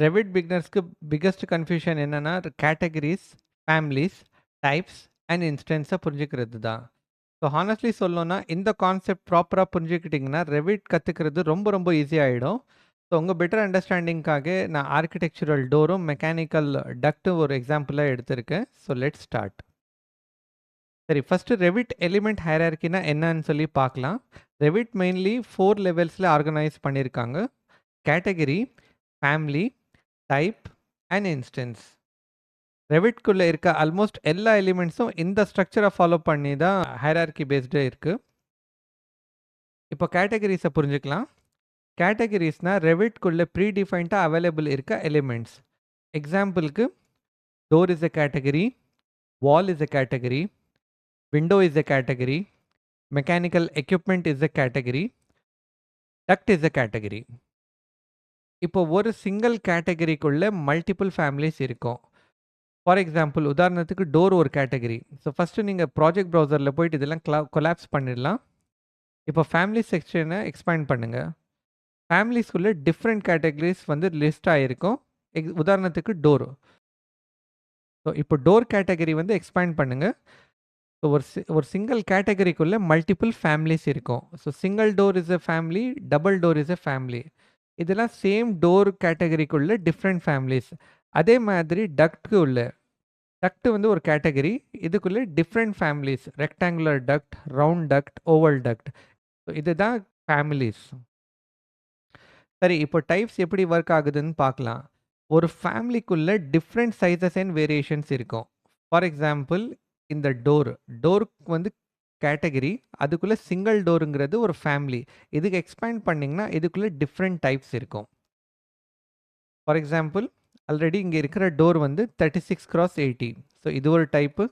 Revit பிகினர்ஸ்க்கு biggest confusion என்னன்னா categories, families, types and இன்ஸ்டன்ஸை புரிஞ்சுக்கிறது தான். ஸோ ஹானஸ்ட்லி சொல்லணும்னா இந்த கான்செப்ட் ப்ராப்பராக புரிஞ்சுக்கிட்டிங்கன்னா ரெவிட் கற்றுக்கிறது ரொம்ப ரொம்ப ஈஸியாகிடும். ஸோ உங்கள் பெட்டர் அண்டர்ஸ்டாண்டிங்காக நான் ஆர்கிடெக்சரல் டோரும் மெக்கானிக்கல் டக்ட்டும் ஒரு எக்ஸாம்பிளாக எடுத்திருக்கேன். So let start. சரி, ஃபஸ்ட்டு ரெவிட் எலிமெண்ட் ஹைரார்கினா என்னன்னு சொல்லி பார்க்கலாம். ரெவிட் மெயின்லி 4 லெவல்ஸில் ஆர்கனைஸ் பண்ணியிருக்காங்க. Category, family, type and instance. ரெவிட்குள்ளே இருக்க ஆல்மோஸ்ட் எல்லா எலிமெண்ட்ஸும் இந்த ஸ்ட்ரக்சரை ஃபாலோ பண்ணி தான் ஹைரார்கி பேஸ்டு இருக்குது. இப்போ கேட்டகரிஸை புரிஞ்சுக்கலாம். கேட்டகரிஸ்னால் ரெவிட்குள்ளே ப்ரீ டிஃபைன்டாக அவைலபிள் இருக்க எலிமெண்ட்ஸ். எக்ஸாம்பிளுக்கு door is a category, wall is a category, window is a category, mechanical equipment is a category, duct is a category. இப்போ ஒரு சிங்கிள் கேட்டகரிக்குள்ளே மல்டிபிள் ஃபேமிலிஸ் இருக்கும். ஃபார் எக்ஸாம்பிள் உதாரணத்துக்கு door ஒரு கேட்டகரி. ஸோ ஃபஸ்ட்டு நீங்கள் project ப்ரௌசரில் போயிட்டு இதெல்லாம் collapse பண்ணிடலாம். இப்போ ஃபேமிலி செக்ஷனை எக்ஸ்பேண்ட் பண்ணுங்கள். ஃபேமிலிஸ்குள்ளே டிஃப்ரெண்ட் கேட்டகரிஸ் வந்து லிஸ்ட் ஆகிருக்கும். உதாரணத்துக்கு டோர். ஸோ இப்போ டோர் கேட்டகரி வந்து எக்ஸ்பேண்ட் பண்ணுங்கள். ஸோ ஒரு சிங்கிள் கேட்டகரிக்குள்ளே மல்டிபிள் ஃபேமிலிஸ் இருக்கும். So single door is a family, double door is a family. இதெல்லாம் சேம் டோர் கேட்டகரிக்குள்ளே டிஃப்ரெண்ட் ஃபேமிலிஸ். அதே மாதிரி டக்ட்க்கு உள்ள டக்ட் வந்து ஒரு கேட்டகரி, இதுக்குள்ளே different families, rectangular duct, round duct, oval duct. So இதுதான் ஃபேமிலிஸ். சரி, இப்போ டைப்ஸ் எப்படி ஒர்க் ஆகுதுன்னு பார்க்கலாம். ஒரு ஃபேமிலிக்குள்ளே டிஃப்ரெண்ட் சைஸஸ் அண்ட் வேரியேஷன்ஸ் இருக்கும். ஃபார் எக்ஸாம்பிள் இந்த டோருக்கு வந்து கேட்டகரி, அதுக்குள்ளே சிங்கிள் டோருங்கிறது ஒரு ஃபேமிலி. இதுக்கு எக்ஸ்பேண்ட் பண்ணிங்கன்னா இதுக்குள்ளே டிஃப்ரெண்ட் டைப்ஸ் இருக்கும். ஃபார் எக்ஸாம்பிள் ஆல்ரெடி இங்கே இருக்கிற டோர் வந்து 36x80. ஸோ இது ஒரு டைப்பு.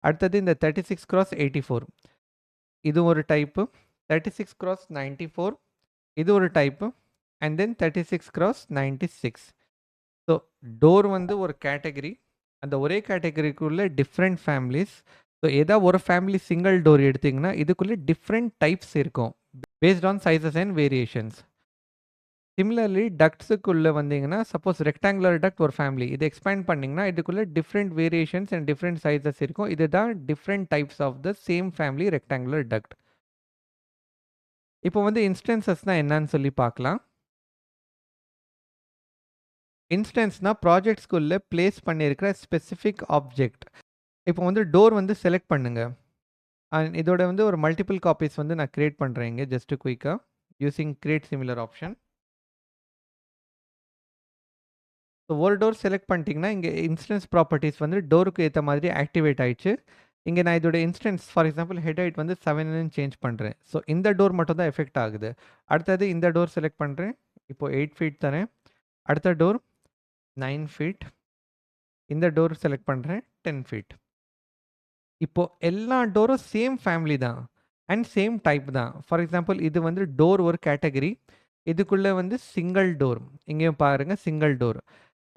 அடுத்தது இந்த 36x84, இது ஒரு டைப்பு. 36x94, இது ஒரு type. And then 36x96. So door வந்து ஒரு கேட்டகரி, அந்த ஒரே கேட்டகரிக்குள்ளே டிஃப்ரெண்ட் ஃபேமிலிஸ். ஸோ ஏதாவது ஒரு ஃபேமிலி சிங்கிள் டோர் எடுத்திங்கன்னா இதுக்குள்ளே டிஃப்ரெண்ட் டைப்ஸ் இருக்கும் based on sizes and variations. Similarly டக்ட்ஸுக்குள்ளே வந்தீங்கன்னா சப்போஸ் ரெக்டாங்குலர் டக்ட் ஒரு ஃபேமிலி, இது எக்ஸ்பேண்ட் பண்ணிங்கன்னா இதுக்குள்ளே different variations and different sizes இருக்கும். இதுதான் different types of the same family rectangular duct. இப்போ வந்து இன்ஸ்டன்சஸ்னால் என்னன்னு சொல்லி பார்க்கலாம். இன்ஸ்டன்ஸ்னால் ப்ராஜெக்ட்ஸ்குள்ளே பிளேஸ் பண்ணியிருக்கிற ஸ்பெசிஃபிக் ஆப்ஜெக்ட். இப்போ வந்து டோர் வந்து செலக்ட் பண்ணுங்கள். அண்ட் இதோட வந்து ஒரு மல்டிபிள் காப்பீஸ் வந்து நான் க்ரியேட் பண்ணுறேன் இங்கே ஜஸ்ட் குயிக்காக using create similar option. So ஒரு டோர் செலக்ட் பண்ணிட்டீங்கன்னா இங்கே இன்ஸ்டன்ஸ் ப்ராப்பர்ட்டிஸ் வந்து டோருக்கு ஏற்ற மாதிரி ஆக்டிவேட் ஆயிடுச்சு. இங்கே நான் இதோட instance for example head height வந்து 7ன்னு சேஞ்ச் பண்ணுறேன். ஸோ இந்த டோர் மட்டும் தான் எஃபெக்ட் ஆகுது. அடுத்தது இந்த டோர் செலக்ட் பண்ணுறேன். இப்போது 8 ஃபீட் தரேன். அடுத்த டோர் 9 ஃபீட். இந்த டோர் செலக்ட் பண்ணுறேன் 10 ஃபீட். இப்போது எல்லா டோரும் சேம் ஃபேமிலி தான் அண்ட் சேம் டைப் தான். ஃபார் எக்ஸாம்பிள் இது வந்து டோர் ஒரு கேட்டகரி, இதுக்குள்ளே வந்து சிங்கிள் டோர், இங்கேயும் பாருங்கள் சிங்கிள் டோர்.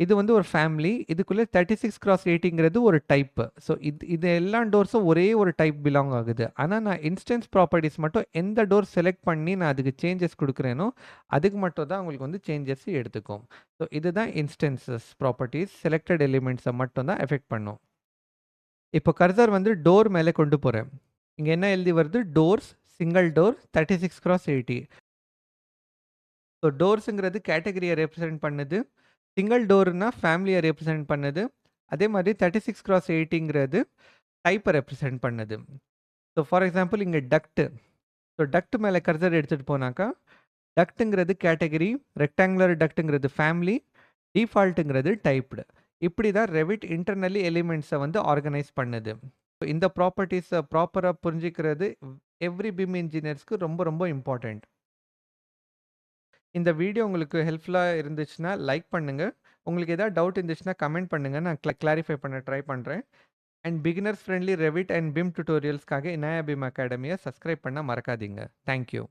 இது வந்து ஒரு ஃபேமிலி, இதுக்குள்ளே 36x80ங்கிறது ஒரு டைப்பு. ஸோ இது எல்லா டோர்ஸும் ஒரே ஒரு டைப் பிலாங் ஆகுது. ஆனால் நான் இன்ஸ்டன்ஸ் ப்ராப்பர்ட்டிஸ் மட்டும் எந்த டோர் செலக்ட் பண்ணி நான் அதுக்கு சேஞ்சஸ் கொடுக்குறேனோ அதுக்கு மட்டும் தான் உங்களுக்கு வந்து சேஞ்சஸ் எடுத்துக்கும். ஸோ இதுதான் இன்ஸ்டன்சஸ் ப்ராப்பர்ட்டிஸ். செலக்டட் எலிமெண்ட்ஸை மட்டும் தான் எஃபெக்ட் பண்ணும். இப்போ கர்சர் வந்து டோர் மேலே கொண்டு போகிறேன். இங்கே என்ன எழுதி வருது? Doors, single door, 36x80. So டோர்ஸுங்கிறது கேட்டகரியை ரெப்ரசென்ட் பண்ணுது, சிங்கிள் டோர்னா ஃபேமிலியை ரெப்ரசென்ட் பண்ணுது, அதே மாதிரி 36x80ங்கிறது டைப்பை ரெப்ரசென்ட் பண்ணுது. ஸோ ஃபார் எக்ஸாம்பிள் இங்கே டக்ட்டு. ஸோ டக்ட் மேலே கர்சர் எடுத்துகிட்டு போனாக்கா டக்ட்டுங்கிறது கேட்டகரி, ரெக்டாங்குலர் டக்ட்டுங்கிறது ஃபேமிலி, டிஃபால்ட்டுங்கிறது டைப்டு. இப்படி தான் ரெவிட் இன்டர்னலி எலிமெண்ட்ஸை வந்து ஆர்கனைஸ் பண்ணுது. இந்த ப்ராப்பர்ட்டிஸை ப்ராப்பராக புரிஞ்சிக்கிறது எவ்ரி பிம் இன்ஜினியர்ஸ்க்கு ரொம்ப ரொம்ப இம்பார்ட்டண்ட். இந்த வீடியோ உங்களுக்கு ஹெல்ப்ஃபுல்லாக இருந்துச்சுன்னா லைக் பண்ணுங்கள். உங்களுக்கு ஏதாவது டவுட் இருந்துச்சுன்னா கமெண்ட் பண்ணுங்கள், நான் கிளாரிஃபை பண்ண ட்ரை பண்ணுறேன். And beginners friendly Revit and BIM டியூட்டோரியல்ஸ்க்காக இனாயா பிம் அகாடமியை சப்ஸ்கிரைப் பண்ண மறக்காதீங்க. தேங்க்யூ.